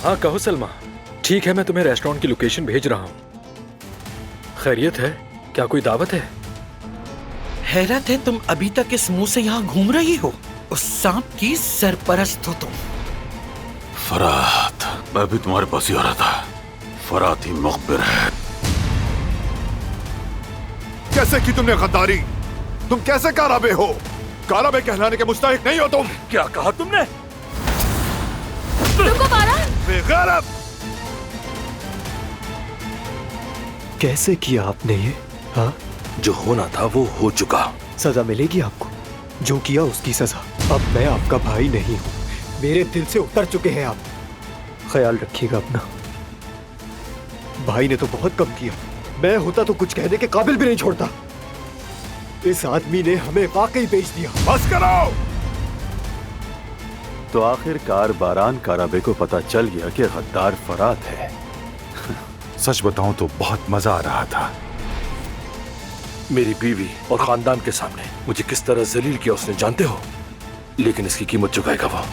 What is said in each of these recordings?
हाँ कहो सलमा। ठीक है, मैं तुम्हें रेस्टोरेंट की लोकेशन भेज रहा हूँ। खैरियत है? क्या कोई दावत है? हैरत है तुम अभी तक इस मुंह से यहाँ घूम रही हो। उस सांप की सरपरस्त हो तुम। फरात, मैं भी तुम्हारे पास ही आ रहा था। फरात ही मुखबिर है। कैसे की तुमने गद्दारी? तुम कैसे काराबे हो? काराबे कहलाने के मुस्ताहिक नहीं हो तुम। क्या कहा तुमने? रुको बारह। बेगैरत! कैसे किया आपने ये? हाँ, जो होना था वो हो चुका। सजा मिलेगी आपको। जो किया उसकी सजा। अब मैं आपका भाई नहीं हूँ। मेरे दिल से उतर चुके हैं आप। ख्याल रखिएगा अपना। भाई ने तो बहुत कम किया। मैं होता तो कुछ कहने के काबिल भी नहीं छोड़ता। इस आदमी ने हमें वाकई बेच दिया। बस करो। तो आखिरकार बारान काराबे को पता चल गया कि गद्दार फरात है। सच बताऊं तो बहुत मजा आ रहा था। मेरी बीवी और खानदान के सामने मुझे किस तरह जलील किया उसने जानते हो? लेकिन इसकी कीमत चुकाएगा वो।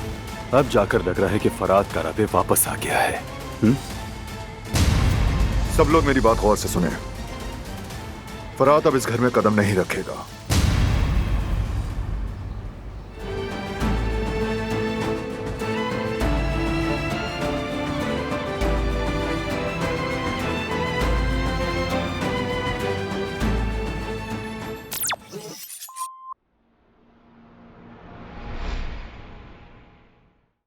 अब जाकर लग रहा है कि फरात काराबे वापस आ गया है। सब लोग मेरी बात गौर से सुने। फरात अब इस घर में कदम नहीं रखेगा।